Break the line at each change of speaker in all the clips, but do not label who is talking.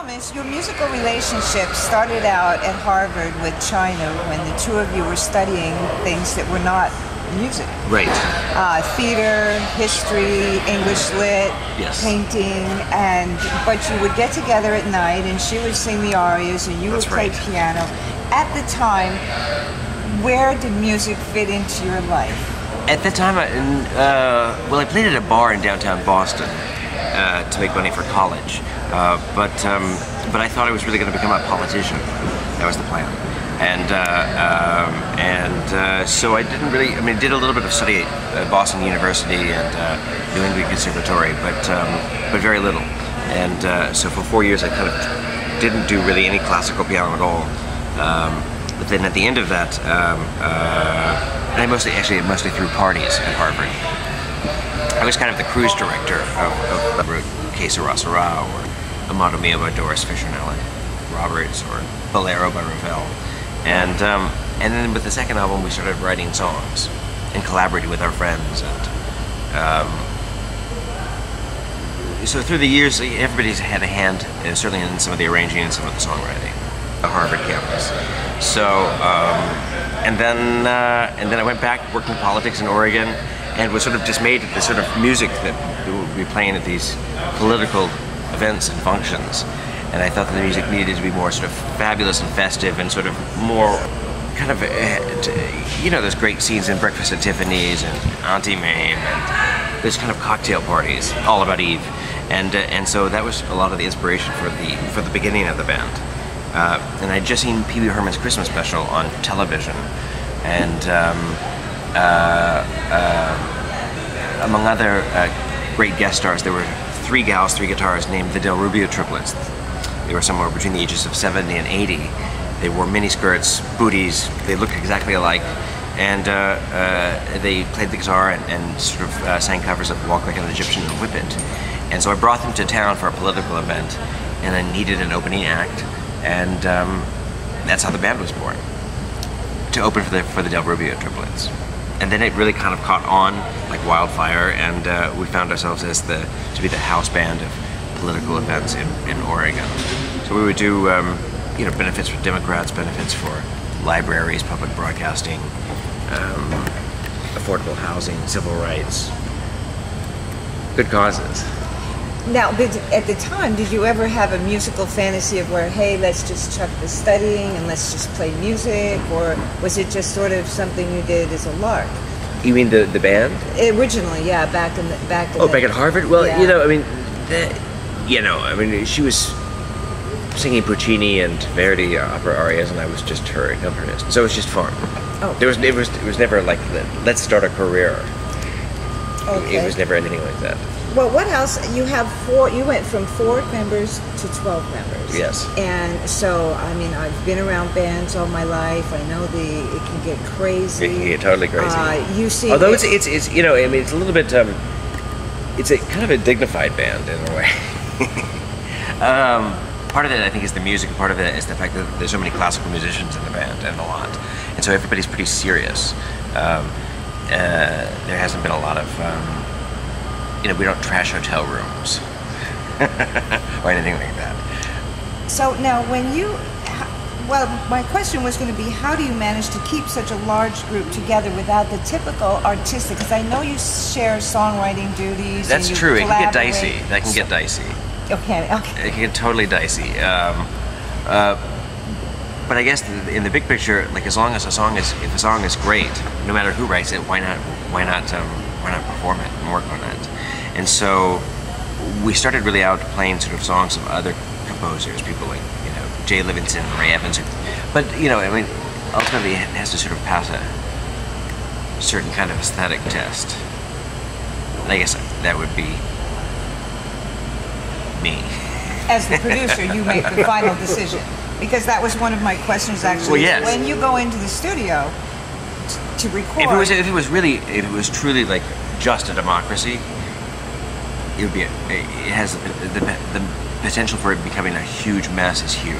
Thomas, your musical relationship started out at Harvard with China when the two of you were studying things that were not music.
Right.
Theater, history, English lit,
yes.
painting, but you would get together at night and she would sing the arias and you would play piano. At the time, where did music fit into your life?
At the time, well, I played at a bar in downtown Boston to make money for college, but I thought I was really going to become a politician. That was the plan, and so I didn't really. I mean, did a little bit of study at Boston University and New England Conservatory, but very little. And so for 4 years, I kind of didn't do really any classical piano at all. But then at the end of that, and I mostly threw parties at Harvard. I was kind of the cruise director of Que Sera Sera, or Amado Mio by Doris Fisher and Alan Roberts, or Bolero by Ravel. And then with the second album, we started writing songs and collaborating with our friends. And so through the years, everybody's had a hand, certainly in some of the arranging and some of the songwriting, the Harvard campus. So, and then I went back, worked in politics in Oregon, and was sort of dismayed at the sort of music that we would be playing at these political events and functions. And I thought that the music needed to be more sort of fabulous and festive and sort of more kind of, you know, those great scenes in Breakfast at Tiffany's and Auntie Mame and those kind of cocktail parties, all about Eve. And so that was a lot of the inspiration for the beginning of the band. And I'd just seen Pee Wee Herman's Christmas special on television, and among other great guest stars, there were three gals, three guitars named the Del Rubio triplets. They were somewhere between the ages of 70 and 80. They wore mini skirts, booties, they looked exactly alike, and they played the guitar and sort of sang covers of Walk Like an Egyptian and Whip It. And so I brought them to town for a political event, and I needed an opening act. And that's how the band was born, to open for the Del Rubio triplets. And then it really kind of caught on like wildfire, and we found ourselves as to be the house band of political events in Oregon. So we would do you know, benefits for Democrats, benefits for libraries, public broadcasting, affordable housing, civil rights, good causes.
Now, at the time, did you ever have a musical fantasy of where, hey, let's just chuck the studying and let's just play music, or was it just sort of something you did as a lark?
You mean the band?
Originally, yeah, back at
Harvard. Well,
yeah.
you know, I mean, she was singing Puccini and Verdi opera arias, and I was just her accompanist. So it was just fun.
Oh.
It was never like let's start a career.
Okay.
It was never anything like that.
Well, what else? You have four. You went from 4 members to 12 members.
Yes.
And so, I mean, I've been around bands all my life. I know it can get crazy.
It can get totally crazy.
You see,
although it's you know, I mean, it's a little bit it's a kind of a dignified band in a way. Part of it, I think, is the music. Part of it is the fact that there's so many classical musicians in the band, and a lot, and so everybody's pretty serious. There hasn't been a lot of you know, we don't trash hotel rooms or anything like that.
So now, well, my question was going to be, how do you manage to keep such a large group together without the typical artistic? Because I know you share songwriting duties.
That's
and you
true. It can get
collaborate.
dicey. That can get dicey.
Okay.
It can get totally dicey. But I guess in the big picture, like, as long as if a song is great, no matter who writes it, why not perform it and work on it? And so we started really out playing sort of songs of other composers, people like, you know, Jay Livingston, Ray Evans. But, you know, I mean, ultimately it has to sort of pass a certain kind of aesthetic test. And I guess that would be me.
As the producer, you make the final decision. Because that was one of my questions, actually.
Well, yes.
When you go into the studio to record...
If it was truly like just a democracy, it would be. It has the potential for it becoming a huge mess is huge.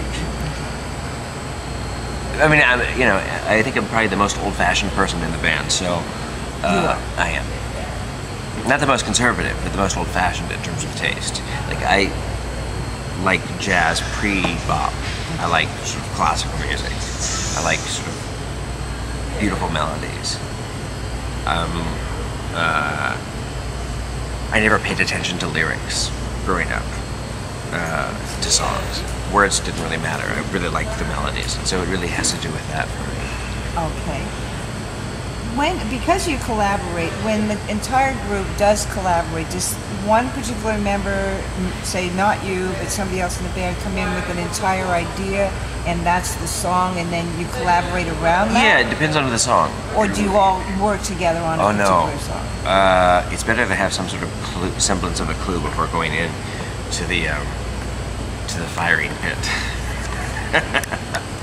I mean, you know, I think I'm probably the most old-fashioned person in the band, so I am. Not the most conservative, but the most old-fashioned in terms of taste. Like, like jazz pre-bop. I like sort of classical music. I like sort of beautiful melodies. I never paid attention to lyrics growing up to songs. Words didn't really matter. I really liked the melodies, and so it really has to do with that for me.
Okay. Because you collaborate, when the entire group does collaborate, does one particular member, say not you, but somebody else in the band, come in with an entire idea, and that's the song, and then you collaborate around that?
Yeah, it depends on the song.
Or do you all work together on a particular song?
It's better to have some sort of semblance of a clue before going in to the firing pit.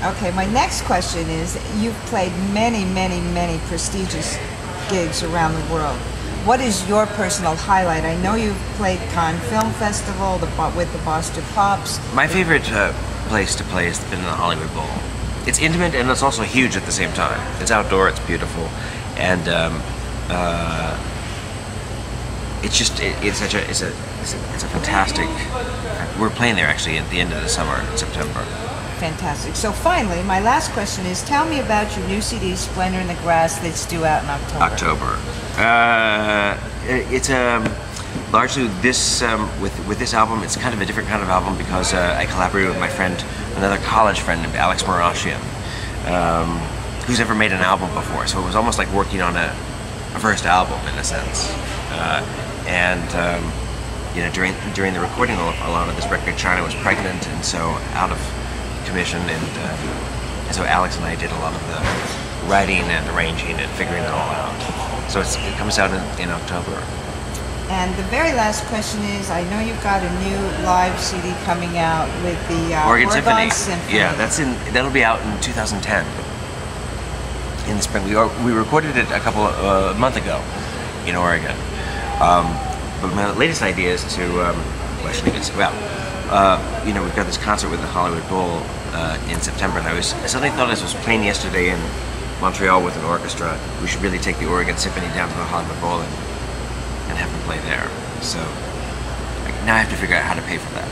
Okay, my next question is, you've played many, many, many prestigious gigs around the world. What is your personal highlight? I know you've played Cannes Film Festival with the Boston Pops.
My favorite place to play has been the Hollywood Bowl. It's intimate and it's also huge at the same time. It's outdoor, it's beautiful, and it's a fantastic. We're playing there actually at the end of the summer, in September.
Fantastic. So finally, my last question is, tell me about your new CD, Splendor in the Grass, that's due out in October.
It's largely this, with this album, it's kind of a different kind of album because I collaborated with my friend, another college friend named Alex Marashian, who's never made an album before. So it was almost like working on a first album in a sense. You know, during the recording a lot of this record, China was pregnant and so out of commission, and so Alex and I did a lot of the writing and arranging and figuring it all out. So it comes out in October.
And the very last question is, I know you've got a new live CD coming out with the
Oregon Symphony.
Symphony.
Yeah, that'll be out in 2010 in the spring. We recorded it a month ago in Oregon. But my latest idea is to, you know, we've got this concert with the Hollywood Bowl in September, and I suddenly thought as I was playing yesterday in Montreal with an orchestra, we should really take the Oregon Symphony down to the Hollywood Bowl and have them play there. So now I have to figure out how to pay for that.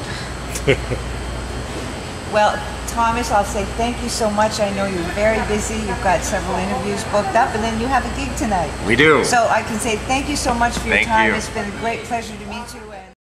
Well, Thomas, I'll say thank you so much. I know you're very busy. You've got several interviews booked up, and then you have a gig tonight.
We do.
So I can say thank you so much for your time.
You.
It's been a great pleasure to meet you.